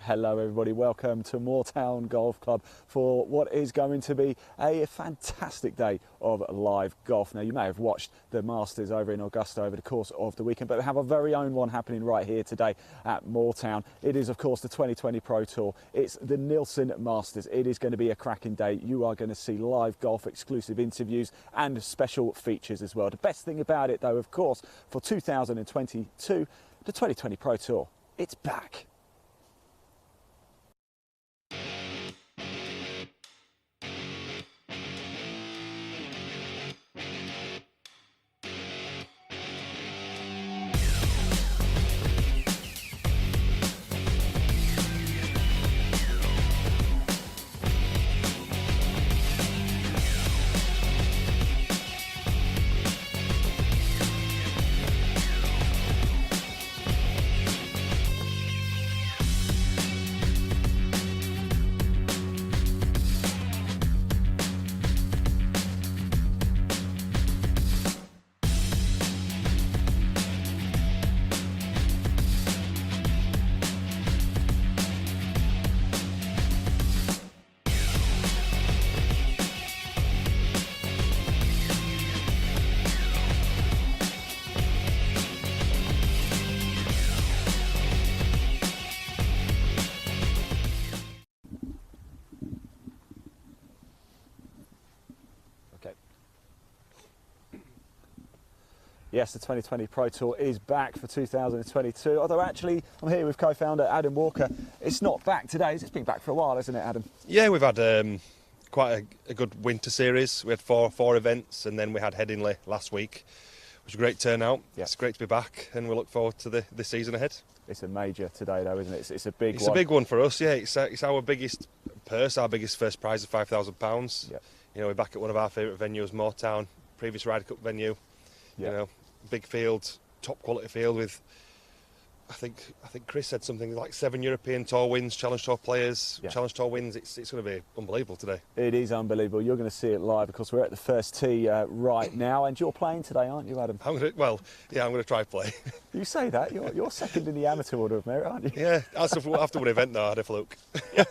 Hello everybody, welcome to Moortown Golf Club for what is going to be a fantastic day of live golf. Now you may have watched the Masters over in Augusta over the course of the weekend, but we have our very own one happening right here today at Moortown. It is of course the 2020 Pro Tour. It's the Nilsson Masters. It is going to be a cracking day. You are going to see live golf, exclusive interviews and special features as well. The best thing about it though, of course, for 2022, the 2020 Pro Tour, it's back. Yes, the 2020 Pro Tour is back for 2022, although actually I'm here with co-founder Adam Walker. It's not back today, it's been back for a while, hasn't it, Adam? Yeah, we've had quite a good winter series. We had four events, and then we had Headingley last week, which was a great turnout. Yeah. It's great to be back, and we look forward to the season ahead. It's a major today though, isn't it? It's a big one. It's a big one for us, yeah. It's our biggest purse, our biggest first prize of £5,000. Yep. You know, we're back at one of our favourite venues, Moortown, previous Ryder Cup venue. Yep. You know, big field, top quality field with, I think Chris said something like 7 European Tour wins, Challenge Tour players, Challenge Tour wins. It's going to be unbelievable today. It is unbelievable. You're going to see it live because we're at the first tee right now, and you're playing today, aren't you, Adam? I'm going to try play. You say that. You're second in the amateur order of merit, aren't you? Yeah, after one event though, I had a fluke.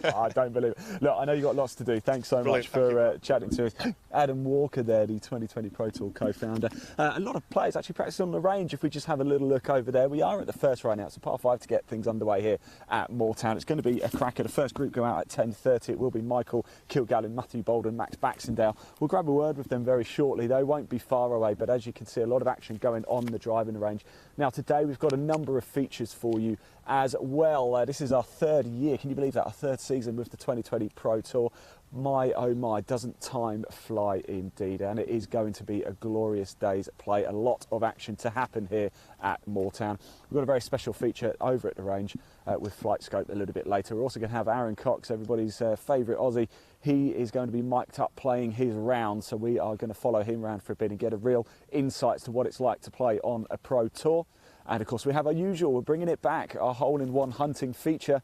I don't believe it. Look, I know you've got lots to do. Thanks so much for chatting to us. Adam Walker there, the 2020 Pro Tour co-founder. A lot of players actually practicing on the range. If we just have a little look over there, we are at the first right now. It's a par 5 to get things underway here at Moortown. It's going to be a cracker. The first group go out at 10:30. It will be Michael Kilgallen, Matthew Bolden, Max Baxendale. We'll grab a word with them very shortly. They won't be far away, but as you can see, a lot of action going on the driving range. Now today we've got a number of features for you as well. This is our third year. Can you believe that? Our third season with the 2020 Pro Tour. My oh my, doesn't time fly indeed, and it is going to be a glorious day's play. A lot of action to happen here at Moortown. We've got a very special feature over at the range with Flight Scope a little bit later. We're also going to have Aaron Cox, everybody's favourite Aussie. He is going to be mic'd up playing his round, so we are going to follow him around for a bit and get a real insights to what it's like to play on a Pro Tour. And of course we have our usual, we're bringing it back, our hole-in-one hunting feature.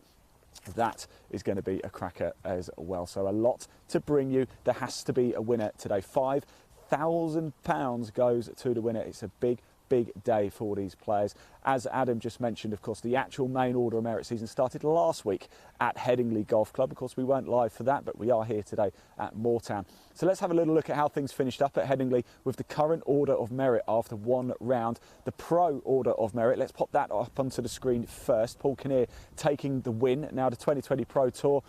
That is going to be a cracker as well. So a lot to bring you. There has to be a winner today. £5,000 goes to the winner. It's a big day for these players. As Adam just mentioned, of course, the actual main Order of Merit season started last week at Headingley Golf Club. Of course, we weren't live for that, but we are here today at Moortown. So let's have a little look at how things finished up at Headingley with the current Order of Merit after one round. The Pro Order of Merit, let's pop that up onto the screen first. Paul Kinnear taking the win. Now the 2020 Pro Tour,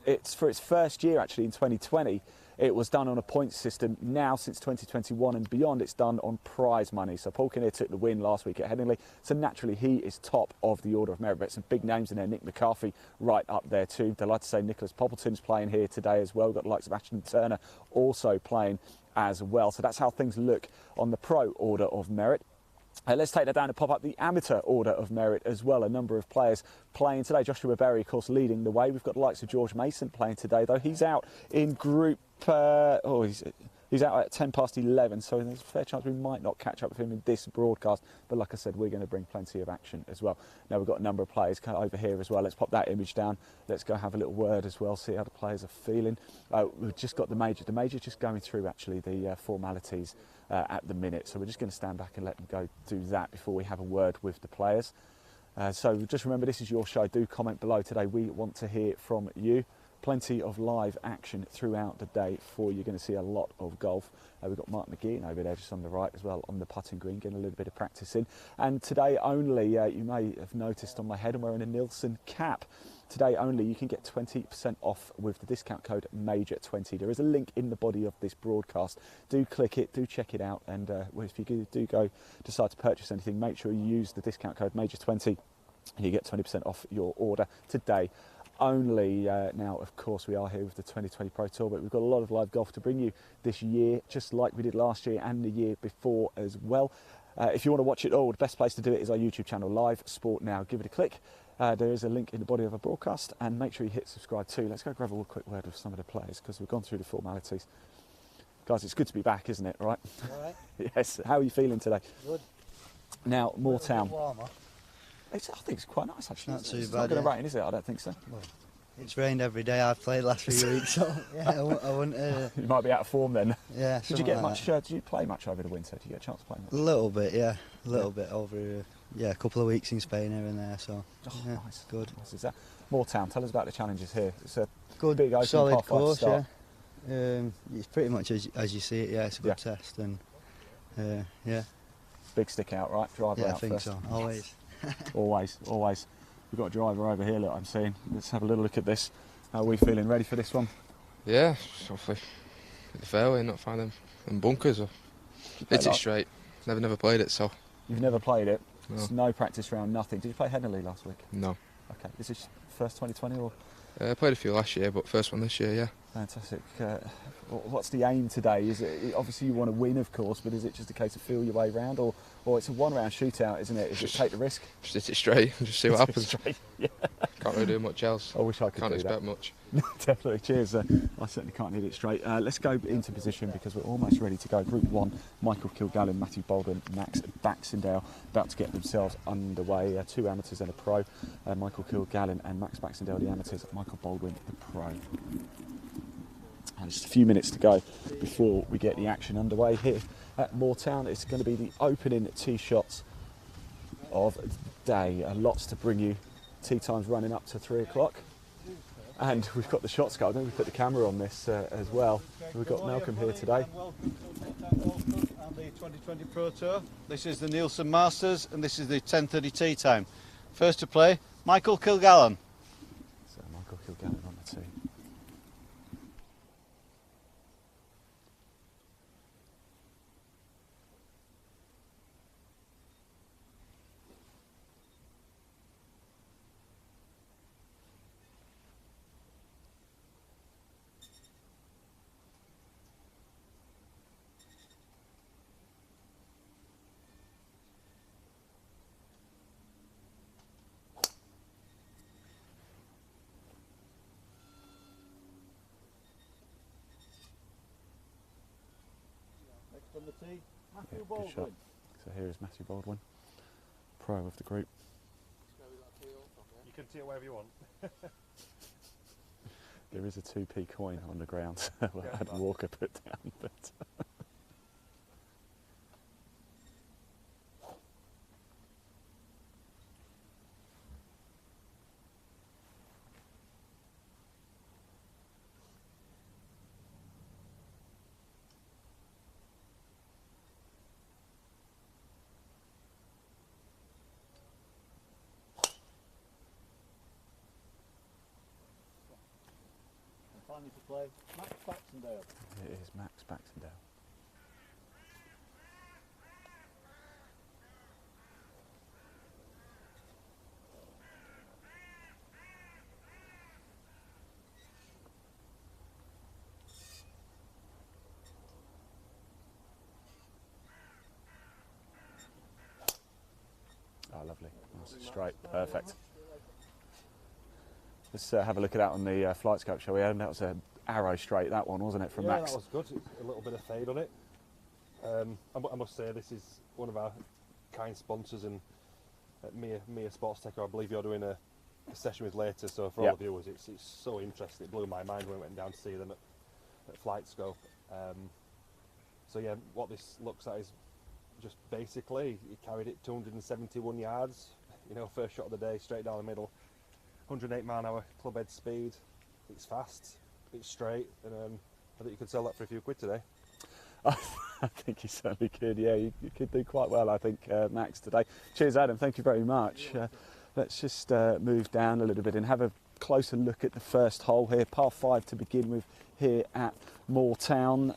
it's for its first year actually in 2020. It was done on a points system. Now, since 2021 and beyond, it's done on prize money. So Paul Kinnear took the win last week at Headingley. So naturally, he is top of the Order of Merit. But some big names in there. Nick McCarthy right up there too. Delighted to say Nicholas Poppleton's playing here today as well. We've got the likes of Ashton Turner also playing as well. So that's how things look on the Pro Order of Merit. Let's take that down and pop up the Amateur Order of Merit as well. A number of players playing today. Joshua Berry, of course, leading the way. We've got the likes of George Mason playing today, though. He's out in group... he's out at 11, so there's a fair chance we might not catch up with him in this broadcast. But like I said, we're going to bring plenty of action as well. Now, we've got a number of players over here as well. Let's pop that image down. Let's go have a little word as well, see how the players are feeling. We've just got the Major. The Major's just going through, actually, the formalities at the minute. So we're just going to stand back and let them go do that before we have a word with the players. So just remember, this is your show. Do comment below today. We want to hear from you. Plenty of live action throughout the day for you. You're going to see a lot of golf. We've got Mark McGeehan over there just on the right as well on the putting green, getting a little bit of practice in. And today only, you may have noticed on my head, I'm wearing a Nilsson cap. Today only, you can get 20% off with the discount code MAJOR20. There is a link in the body of this broadcast. Do click it, do check it out, and if you do decide to purchase anything, make sure you use the discount code MAJOR20 and you get 20% off your order today only. Now, of course, we are here with the 2020 Pro Tour, but we've got a lot of live golf to bring you this year, just like we did last year and the year before as well. If you want to watch it all, the best place to do it is our YouTube channel, Live Sport Now. Give it a click. There is a link in the body of our broadcast, and make sure you hit subscribe too. Let's go grab a quick word with some of the players, because we've gone through the formalities. Guys, it's good to be back, isn't it, right? All right. Yes. How are you feeling today? Good. Now, Moortown. Warmer. I think it's quite nice, actually. Not too it's bad, not going to yeah. rain, is it? I don't think so. Well, it's rained every day I've played last few weeks, so yeah, I wouldn't. You might be out of form then. Yeah. Did you get like much? Did you play much over the winter? Did you get a chance to play much? A little bit, yeah. A little bit over. Yeah, a couple of weeks in Spain here and there. So yeah, Nice. good. Nice. Is that Moortown? Tell us about the challenges here. It's a Good, big open solid par five course. start. Yeah. It's pretty much as you see it. Yeah, it's a good test, and yeah. Big stick out, right? Driver Yeah, out I think first. so. Always. Always. We've got a driver over here. Look, I'm seeing. Let's have a little look at this. How are we feeling? Ready for this one? Yeah, hopefully hit the fairway and not find them bunkers or hit it straight. Never played it, so. You've never played it? No. It's no practice round, nothing. Did you play Henley last week? No. Okay, this is first 2020 or? I played a few last year, but first one this year, yeah. Fantastic. What's the aim today? Is it obviously you want to win, of course, but is it just a case of feel your way round, or it's a one-round shootout, isn't it? Is it take the risk? Just hit it straight and just see what happens. Straight. Yeah. Can't really do much else. I wish I could Can't do expect that. much. Definitely. Cheers. I certainly can't hit it straight. Let's go into position because we're almost ready to go. Group 1, Michael Kilgallen, Matthew Baldwin, Max Baxendale about to get themselves underway. 2 amateurs and a pro. Michael Kilgallen and Max Baxendale, the amateurs. Michael Baldwin, the pro. And just a few minutes to go before we get the action underway here at Moortown. It's going to be the opening tee shots of the day. Lots to bring you. Tee time's running up to 3 o'clock. And we've got the shots going. I'm going to put the camera on this as well. We've got Malcolm here today. Welcome to Moortown and the 2020 Pro Tour. This is the Nilsson Masters and this is the 10:30 tee time. First to play, Michael Kilgallen. So Michael Kilgallen on the tee. Next on the tee, Matthew Yeah, good Baldwin. shot. So here is Matthew Baldwin, pro of the group. You can tee it wherever you want. There is a 2p coin on the ground. Well, I had Walker put down, but And finally to play, Max Baxendale. it is Max Baxendale. Oh, lovely. Nice, straight, perfect. Let's have a look at that on the flight scope, shall we? And that was an arrow straight, that one, wasn't it, from Yeah, Max? that was good. A little bit of fade on it. I must say this is one of our kind sponsors and Mia Sports Tech, I believe you're doing a session with later, so for all the viewers it's so interesting. It blew my mind when we went down to see them at Flight Scope. So yeah, what this looks at is just basically he carried it 271 yards. You know, first shot of the day, straight down the middle, 108 mile an hour club head speed. It's fast, it's straight, and I think you could sell that for a few quid today. I think you certainly could. Yeah, you could do quite well, I think, Max, today. Cheers, Adam. Thank you very much. Let's just move down a little bit and have a closer look at the first hole here, par 5 to begin with here at Moortown.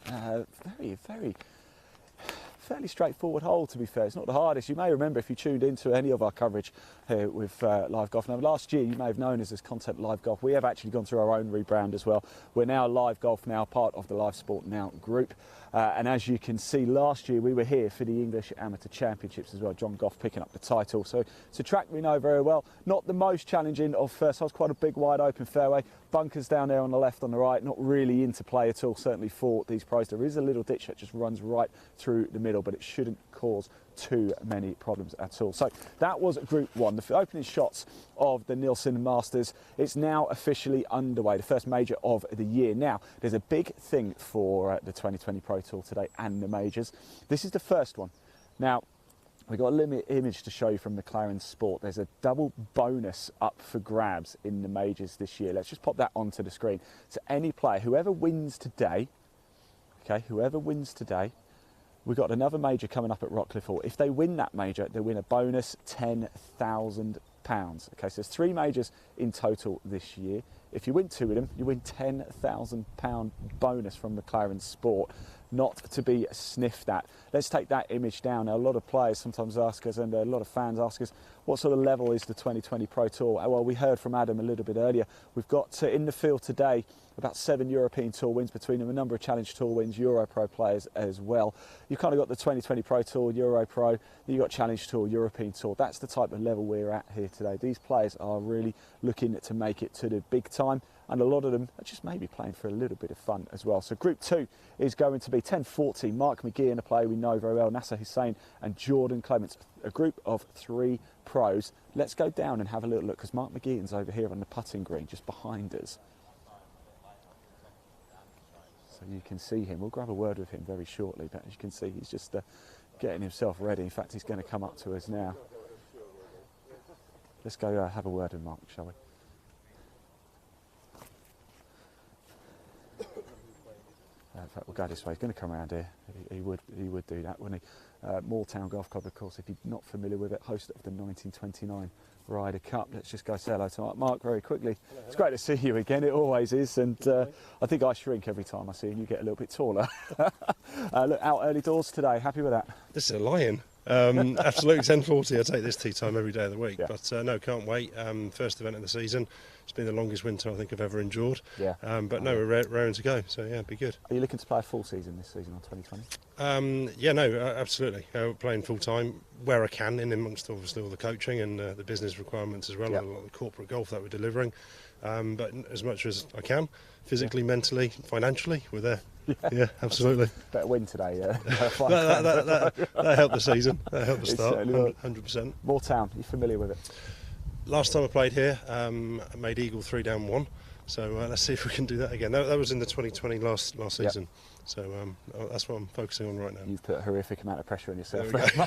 Fairly straightforward hole, to be fair. It's not the hardest. You may remember if you tuned into any of our coverage here with Live Golf. Now, last year you may have known us as Content Live Golf. We have actually gone through our own rebrand as well. We're now Live Golf Now, part of the Live Sport Now group. And as you can see, last year we were here for the English Amateur Championships as well. John Goff picking up the title. So it's a track we know very well. Not the most challenging of first holes. Quite a big, wide open fairway. Bunkers down there on the left, on the right. Not really into play at all, certainly for these pros. There is a little ditch that just runs right through the middle, but it shouldn't cause too many problems at all. So that was Group 1, the opening shots of the Nilsson Masters. It's now officially underway, the first major of the year. Now, there's a big thing for the 2020 Pro Tour today and the majors. This is the first one. Now, we've got a limit image to show you from McLaren Sport. There's a double bonus up for grabs in the majors this year. Let's just pop that onto the screen. So any player, whoever wins today, we've got another major coming up at Rockcliffe Hall. If they win that major, they win a bonus £10,000. Okay, so there's 3 majors in total this year. If you win 2 of them, you win £10,000 bonus from McLaren Sport. Not to be sniffed at. Let's take that image down. Now, a lot of players sometimes ask us, and a lot of fans ask us, what sort of level is the 2020 Pro Tour? Well, we heard from Adam a little bit earlier. We've got in the field today about 7 European Tour wins, between them a number of Challenge Tour wins, Euro Pro players as well. You've kind of got the 2020 Pro Tour, Euro Pro, you've got Challenge Tour, European Tour. That's the type of level we're at here today. These players are really looking to make it to the big time, and a lot of them are just maybe playing for a little bit of fun as well. So Group 2 is going to be 10-14, Mark McGee, a player we know very well, Nasser Hussain and Jordan Clements, a group of 3 pros. Let's go down and have a little look, because Mark McGee's over here on the putting green just behind us. So you can see him. We'll grab a word with him very shortly, but as you can see, he's just getting himself ready. In fact, he's going to come up to us now. Let's go have a word with Mark, shall we? In fact, we'll go this way. He's going to come around here. He would do that, wouldn't he? Moortown Golf Club, of course, if you're not familiar with it, host of the 1929 Ryder Cup. Let's just go say hello to Mark very quickly. Hello. It's great to see you again. It always is, and I think I shrink every time I see you, and you get a little bit taller. Look, out early doors today. Happy with that? This is a lion. Absolutely 10:40. I take this tea time every day of the week, yeah. But no, can't wait. First event of the season. It's been the longest winter I think I've ever endured. Yeah. But no, we're raring to go. So yeah, it'd be good. Are you looking to play a full season this season on 2020? Yeah, no, absolutely. Playing full time where I can, in amongst obviously all the coaching and the business requirements as well, yeah. and a lot of the corporate golf that we're delivering. But as much as I can, physically, mentally, financially, we're there. Yeah, absolutely. Better win today, yeah. that helped the season. That helped the start, 100%. Moortown, you familiar with it? Last time I played here, I made eagle 3 down 1. So let's see if we can do that again. That was in the 2020 last season. Yep. So that's what I'm focusing on right now. You've put a horrific amount of pressure on yourself. Nothing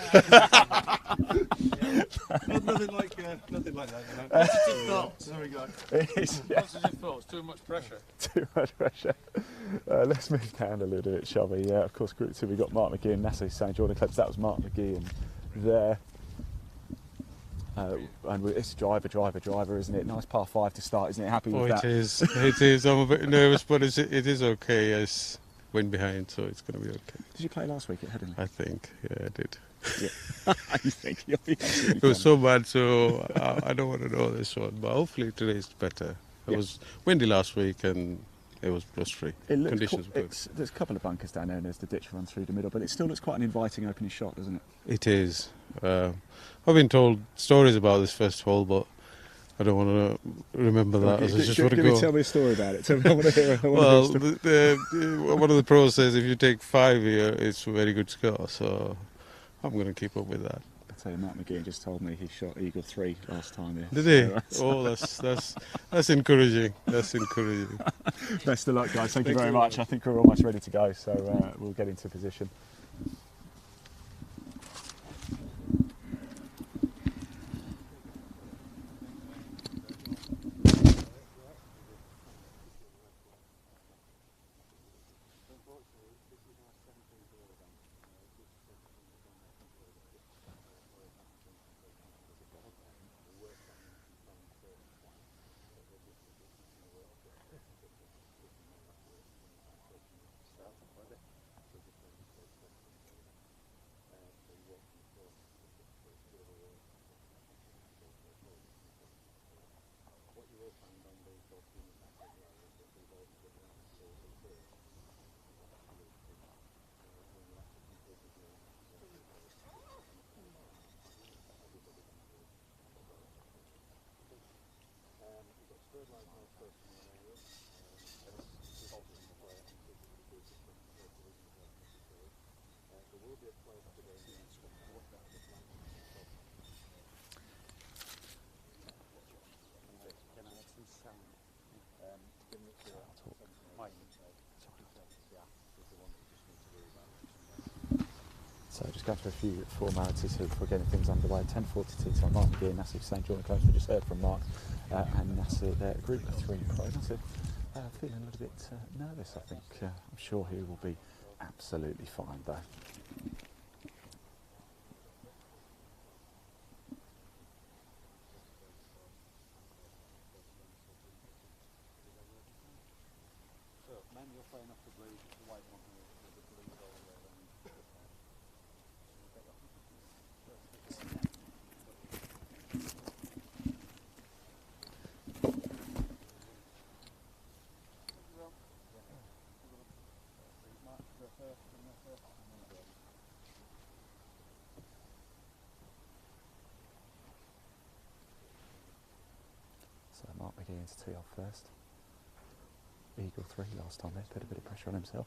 like that. You know. Positive thoughts. There we go. Positive thoughts. Too much pressure. Too much pressure. Let's move down a little bit, shall we? Yeah, of course, Group 2, we've got Mark McGee and Nasser Hussain, Jordan Clements. That was Mark McGee and there. And it's driver, isn't it? Nice par 5 to start, isn't it? Happy with that? It is. I'm a bit nervous, but it is okay. It's wind behind, so it's going to be okay. Did you play last week at Headingley? I think, yeah, I did. Yeah. You think you'll be it was so bad, so I don't want to know this one, but hopefully today's better. It was windy last week and it was free. Conditions were good. There's a couple of bunkers down there and there's the ditch runs through the middle, but it still looks quite an inviting opening shot, doesn't it? It is. I've been told stories about this first hole, but I don't want to remember that. I just want to go. Tell me a story about it. Tell me, I want to hear. Well, one of the pros says if you take 5 here, it's a very good score. So I'm going to keep up with that. I tell you, Mark McGee just told me he shot eagle 3 last time here. Did he? Oh, that's encouraging. That's encouraging. Best of luck, guys. Thank you very much. I think we're almost ready to go, so we'll get into position. So just going through a few formalities here before getting things underway. 10:40 tea time. Mark McGee, Nasser St. John Close. We just heard from Mark and Nasser there, Group 3 Pro. Nasser feeling a little bit nervous, I think. I'm sure he will be absolutely fine though. So, men, you're playing off the bleed, the white one here, with the bleed all the way around. So Mark McGee into tee off first. Eagle 3 last time there, put a bit of pressure on himself.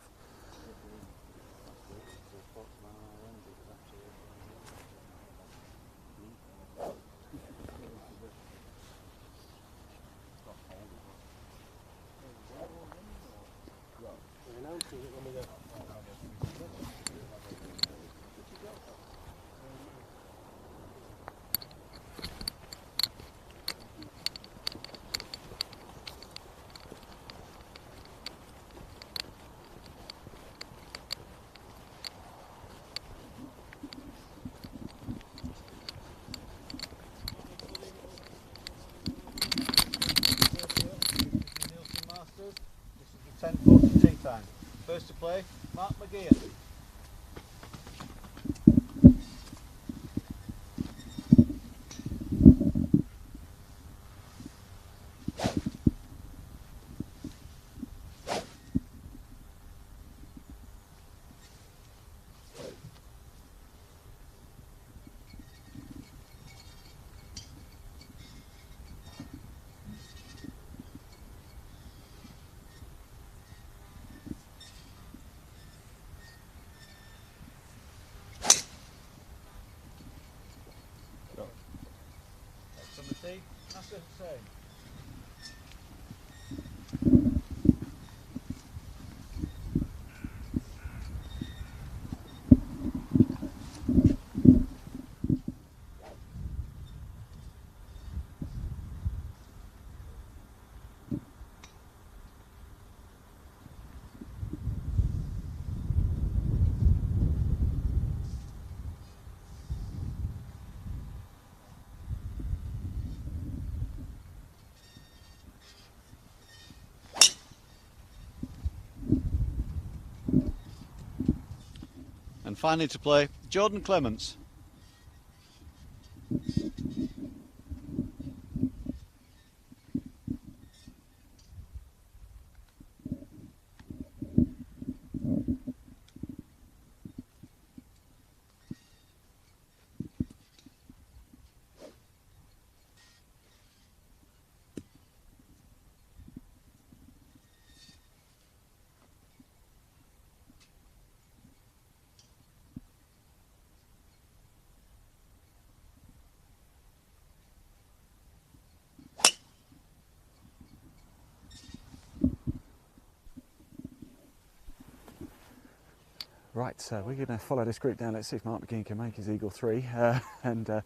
This is the 10:40 tea time. First to play, Mark McGee. Next on the tee, Nasser Hussain. And finally to play, Jordan Clements. Right, so we're going to follow this group down. Let's see if Mark McGee can make his Eagle 3. And if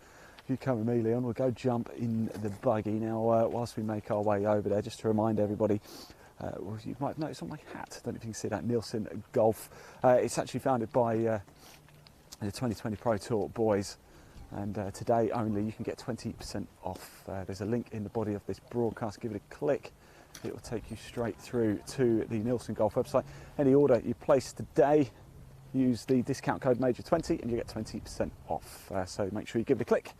you come with me, Leon, we'll go jump in the buggy. Now, whilst we make our way over there, just to remind everybody, well, you might have noticed on my hat, I don't know if you can see that, Nilsson Golf. It's actually founded by the 2020 Pro Tour boys. And today only, you can get 20% off. There's a link in the body of this broadcast. Give it a click. It will take you straight through to the Nilsson Golf website. Any order you place today, use the discount code MAJOR20 and you get 20% off. So make sure you give it a click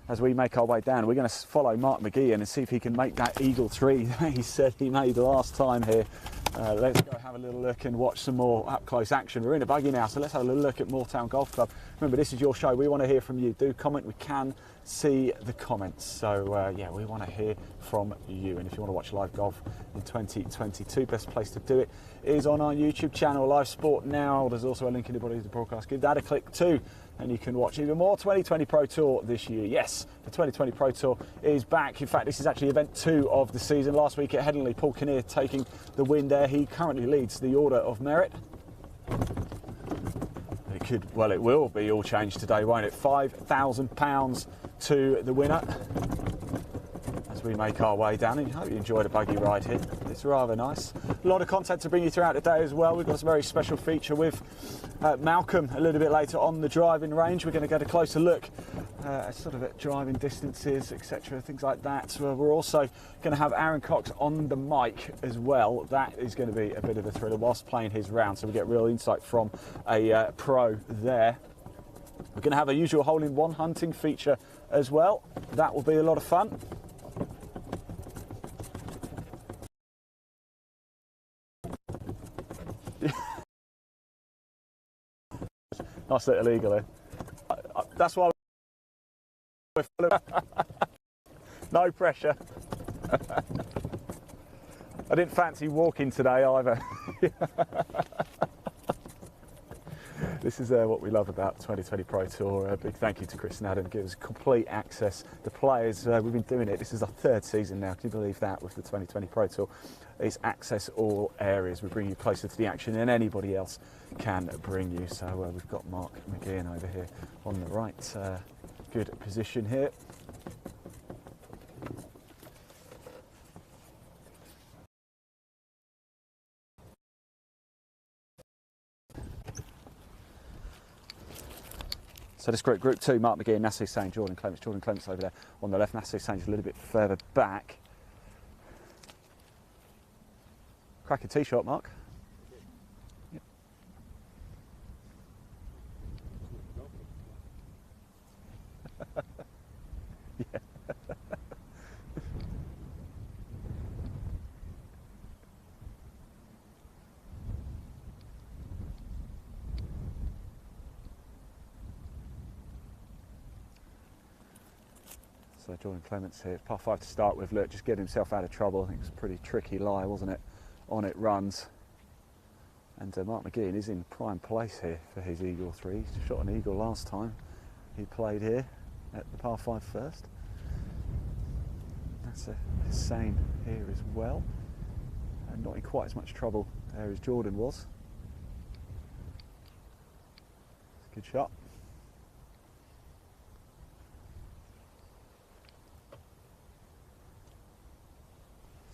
as we make our way down. We're going to follow Mark McGeehan and see if he can make that eagle 3 that he said he made last time here. Let's go have a little look and watch some more up-close action. We're in a buggy now, so let's have a little look at Moortown Golf Club. Remember, this is your show. We want to hear from you. Do comment. We can see the comments. So, yeah, we want to hear from you. And if you want to watch live golf in 2022, best place to do it is on our YouTube channel, Live Sport Now. There's also a link in the body of the broadcast. Give that a click too, and you can watch even more 2020 Pro Tour this year. Yes, the 2020 Pro Tour is back. In fact, this is actually event 2 of the season. Last week at Headingley, Paul Kinnear taking the win there. He currently leads the Order of Merit. It could, well, it will be all changed today, won't it? £5,000 to the winner as we make our way down. And I hope you enjoyed a buggy ride here. It's rather nice. A lot of content to bring you throughout the day as well. We've got a very special feature with Malcolm a little bit later on the driving range. We're going to get a closer look sort of at driving distances, etc., things like that. We're also going to have Aaron Cox on the mic as well. That is going to be a bit of a thriller whilst playing his round, so we get real insight from a pro there. We're going to have a usual hole-in-one hunting feature as well. That will be a lot of fun. Nice little eagle there. That's why we're full of no pressure. I didn't fancy walking today either. This is what we love about 2020 Pro Tour. A big thank you to Chris and Adam. Gives complete access. The players, we've been doing it. This is our 3rd season now. Can you believe that with the 2020 Pro Tour? It's access all areas. We bring you closer to the action than anybody else can bring you. So we've got Mark McGeehan over here on the right. Good position here. So this group 2, Mark McGeehan, Nasser Hussain, Jordan Clements. Jordan Clements over there on the left. Nasser Hussain's a little bit further back. Cracking tee shot, Mark. Yep. Yeah. So Jordan Clements here, par 5 to start with. Look, just getting himself out of trouble. I think it was a pretty tricky lie, wasn't it? On it runs. And Mark McGeehan is in prime place here for his eagle 3. He shot an eagle last time he played here at the par 5 first. That's Hussain here as well. And not in quite as much trouble there as Jordan was. It's a good shot.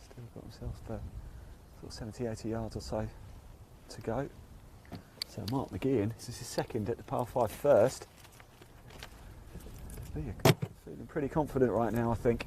Still got himself sort of 70, 80 yards or so to go. So Mark McGeehan, this is his 2nd at the par 5 first. Feeling pretty confident right now, I think.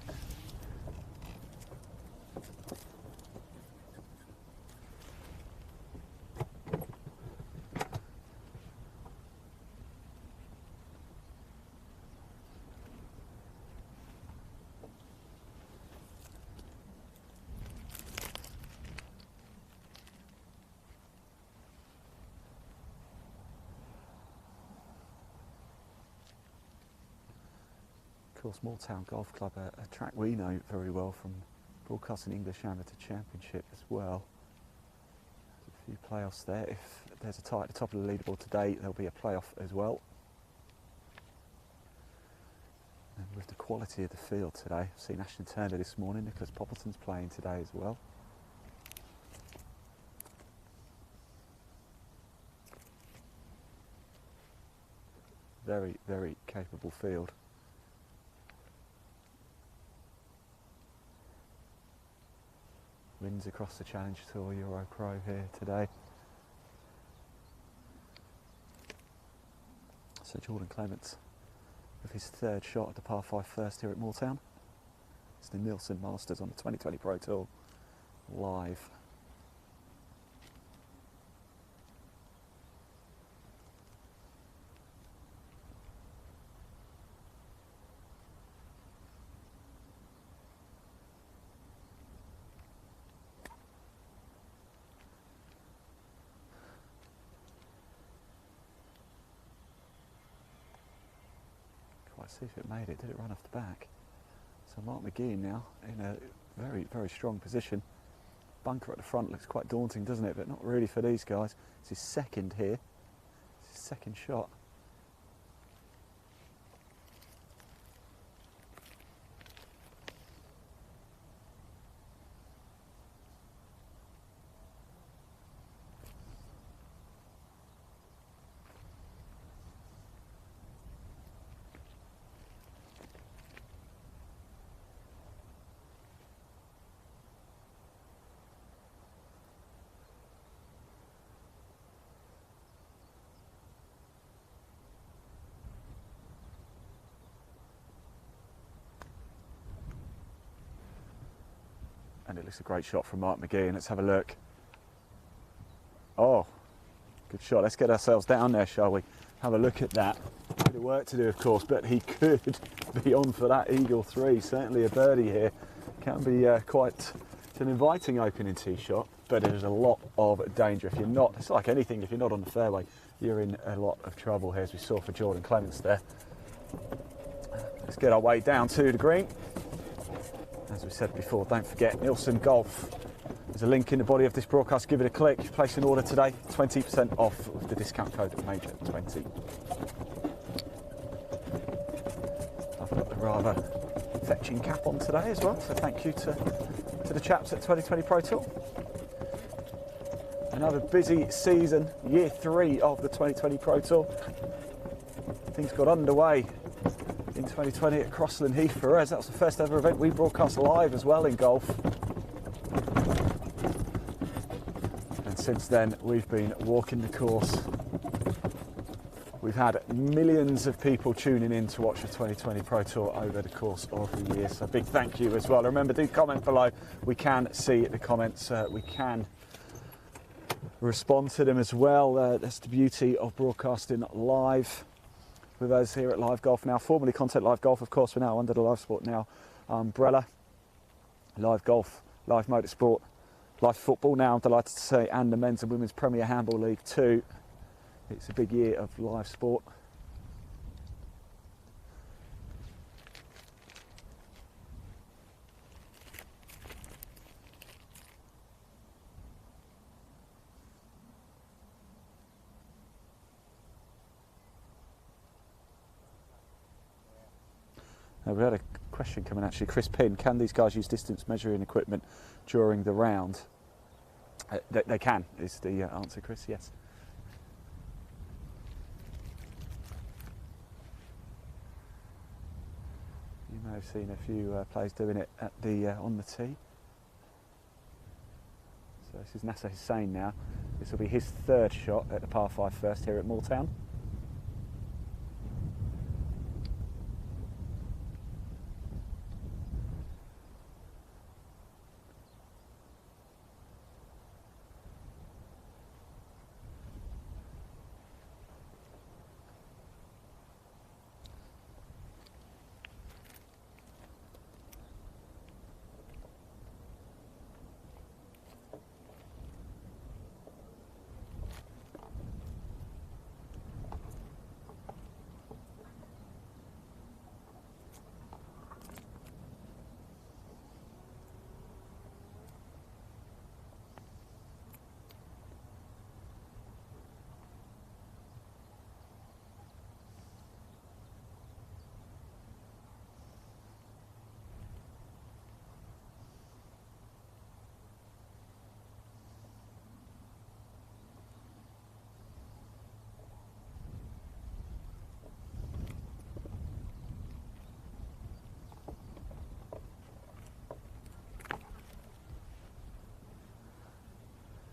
Of course, Moortown Golf Club, a track we know very well from broadcasting English Amateur Championship as well. There's a few playoffs there. If there's a tie at the top of the leaderboard today, there'll be a playoff as well. And with the quality of the field today, I've seen Ashton Turner this morning, Nicholas Poppleton's playing today as well. Very, very capable field. Wins across the Challenge Tour Euro Pro here today. So Jordan Clements with his 3rd shot at the par 5 first here at Moortown. It's the Nilsson Masters on the 2020 Pro Tour live. Let's see if it made it. Did it run off the back? So Mark McGee now in a very, very strong position. Bunker at the front looks quite daunting, doesn't it? But not really for these guys. It's his second here. It's his second shot. And it looks a great shot from Mark McGee. And let's have a look. Oh, good shot. Let's get ourselves down there, shall we? Have a look at that. Bit of work to do, of course, but he could be on for that eagle 3. Certainly a birdie here. Can be quite an inviting opening tee shot, but there's a lot of danger. If you're not, it's like anything, if you're not on the fairway, you're in a lot of trouble here, as we saw for Jordan Clements there. Let's get our way down to the green. As we said before, don't forget Nilsson Golf. There's a link in the body of this broadcast. Give it a click. Place an order today. 20% off with the discount code MAJOR20. I've got the rather fetching cap on today as well, so thank you to the chaps at 2020 Pro Tour. Another busy season, year 3 of the 2020 Pro Tour. Things got underway in 2020 at Crossland Heath for us. That was the first ever event we broadcast live as well in golf. And since then, we've been walking the course. We've had millions of people tuning in to watch the 2020 Pro Tour over the course of the year. So a big thank you as well. Remember, do comment below. We can see the comments. We can respond to them as well. That's the beauty of broadcasting live with us here at Live Golf Now, formerly Content Live Golf, of course. We're now under the Live Sport Now umbrella. Live Golf, Live Motorsport, Live Football now, I'm delighted to say, and the Men's and Women's Premier Handball League too. It's a big year of live sport. We had a question coming actually. Chris Pinn, can these guys use distance measuring equipment during the round? They can, is the answer, Chris, yes. You may have seen a few players doing it at the on the tee. So this is Nasser Hussain now. This will be his 3rd shot at the par 5 first here at Moortown.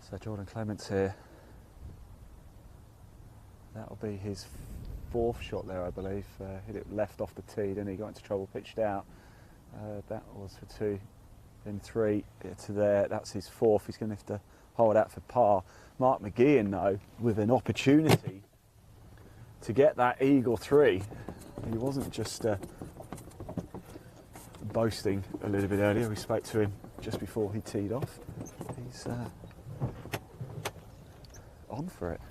So Jordan Clements here. That'll be his 4th shot there, I believe. Hit it left off the tee, then he got into trouble, pitched out. That was for 2, then 3 to there. That's his 4th. He's going to have to hold out for par. Mark McGeehan, though, with an opportunity to get that eagle 3. He wasn't just boasting a little bit earlier. We spoke to him just before he teed off. He's on for it.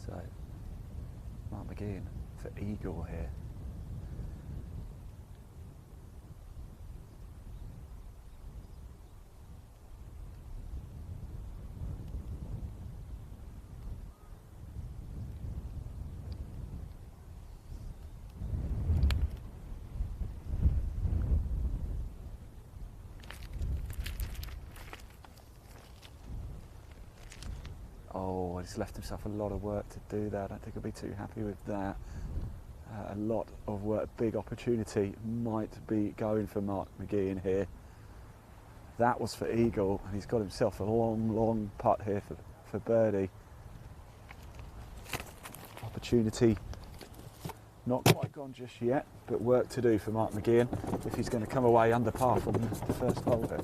So, Mark McGeehan for eagle here. Oh, he's left himself a lot of work to do that. I don't think he'll be too happy with that. A lot of work, big opportunity might be going for Mark McGeehan here. That was for eagle, and he's got himself a long putt here for birdie. Opportunity not quite gone just yet, but work to do for Mark McGeehan if he's going to come away under par from the first hole here.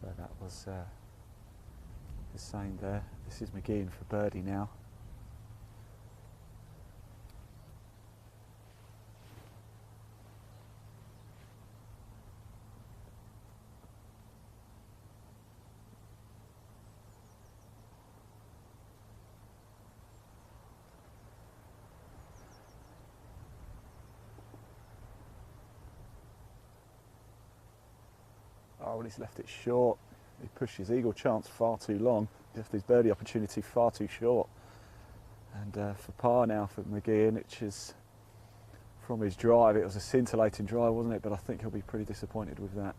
So that was the same there. This is McGeehan for birdie now. Oh, well, he's left it short. He pushed his eagle chance far too long. He left his birdie opportunity far too short. And for par now for McGeehan, which is from his drive. It was a scintillating drive, wasn't it? But I think he'll be pretty disappointed with that.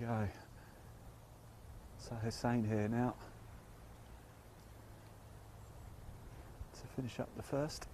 Go. So Hussein here now to finish up the first.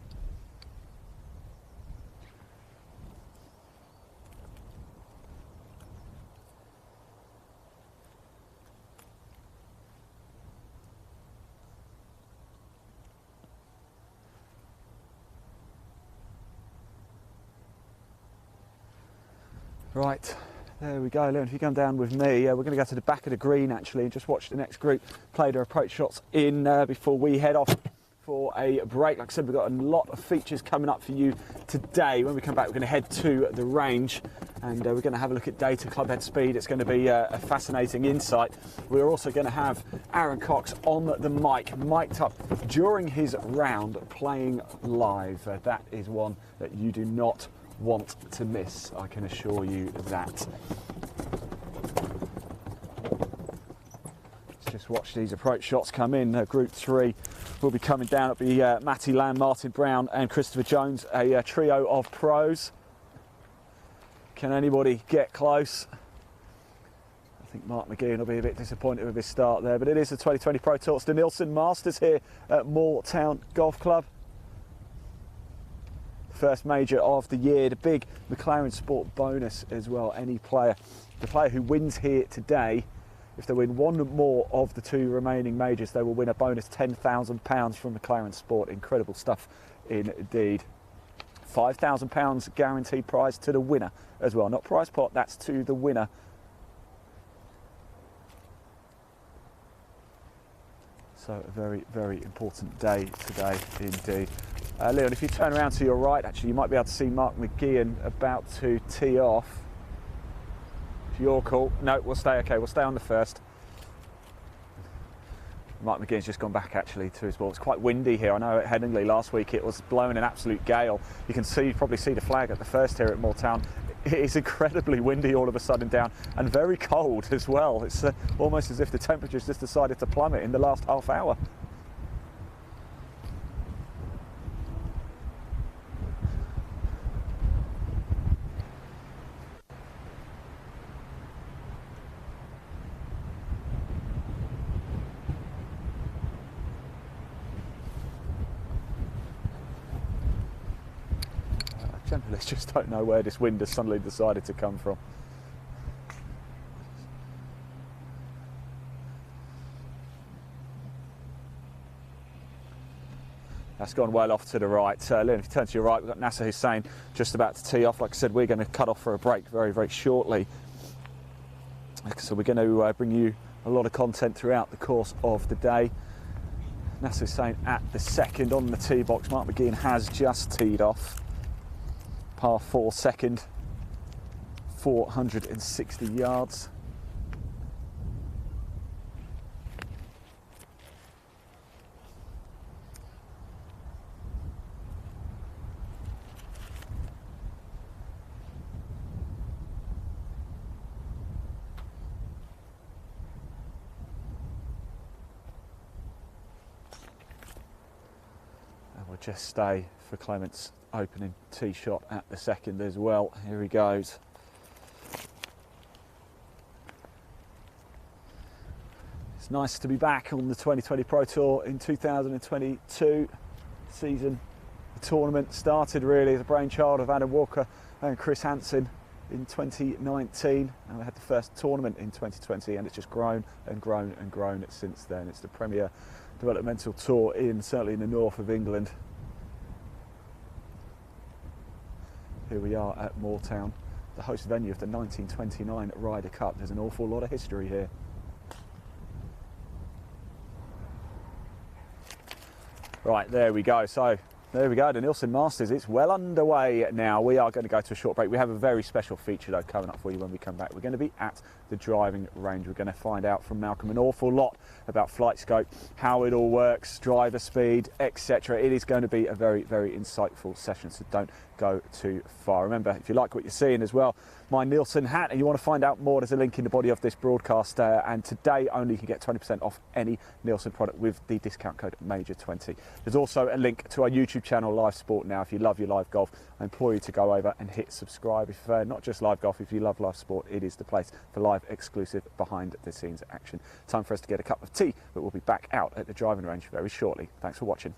Right. There we go, Leon, if you come down with me, we're going to go to the back of the green actually and just watch the next group play their approach shots in before we head off for a break. Like I said, we've got a lot of features coming up for you today. When we come back, we're going to head to the range and we're going to have a look at data, club head speed. It's going to be a fascinating insight. We're also going to have Aaron Cox on the mic, mic'd up during his round, playing live. That is one that you do not want to miss, I can assure you that. Let's just watch these approach shots come in. Group 3 will be coming down. It'll be Matty Lamb, Martin Brown and Christopher Jones, a trio of pros. Can anybody get close? I think Mark McGeehan will be a bit disappointed with his start there, but it is the 2020 Pro Tour. It's the Nilsson Masters here at Moortown Golf Club. First major of the year, the big McLaren Sport bonus as well. The player who wins here today, if they win one more of the 2 remaining majors, they will win a bonus £10,000 from McLaren Sport. Incredible stuff indeed. £5,000 guaranteed prize to the winner as well. Not prize pot, that's to the winner. So a very, very important day today indeed. Leon, if you turn around to your right, actually, you might be able to see Mark McGeehan about to tee off. If you're cool. No, we'll stay, okay, we'll stay on the first. Mark McGeehan's just gone back actually to his ball. It's quite windy here. I know at Headingley last week it was blowing an absolute gale. You can see, probably see the flag at the first here at Moortown. It is incredibly windy all of a sudden down, and very cold as well. It's almost as if the temperature's just decided to plummet in the last half hour. Generally just don't know where this wind has suddenly decided to come from. That's gone well off to the right. Leon, if you turn to your right, we've got Nasser Hussain just about to tee off. Like I said, we're going to cut off for a break very, very shortly. So we're going to bring you a lot of content throughout the course of the day. Nasser Hussain at the second on the tee box. Mark McGeehan has just teed off. Par 4 second, 460 yards. And we'll just stay for Clement's opening tee shot at the second as well. Here he goes. It's nice to be back on the 2020 Pro Tour in 2022 season. The tournament started really as a brainchild of Adam Walker and Chris Hansen in 2019, and we had the first tournament in 2020, and it's just grown and grown and grown since then. It's the premier developmental tour certainly in the north of England. Here we are at Moortown, the host venue of the 1929 Ryder Cup. There's an awful lot of history here. Right, there we go. So there we go, the Nilsson Masters. It's well underway now. We are going to go to a short break. We have a very special feature though coming up for you when we come back. We're going to be at the driving range. We're going to find out from Malcolm an awful lot about flight scope, how it all works, driver speed, etc. It is going to be a very, very insightful session, so don't go too far. Remember, if you like what you're seeing as well, my Nilsson hat, and you want to find out more, there's a link in the body of this broadcast, and today only you can get 20% off any Nilsson product with the discount code MAJOR20. There's also a link to our YouTube channel, Live Sport Now. If you love your live golf, I implore you to go over and hit subscribe. If not just live golf, if you love live sport, it is the place for live exclusive behind the scenes action. Time for us to get a cup of tea, but we'll be back out at the driving range very shortly. Thanks for watching.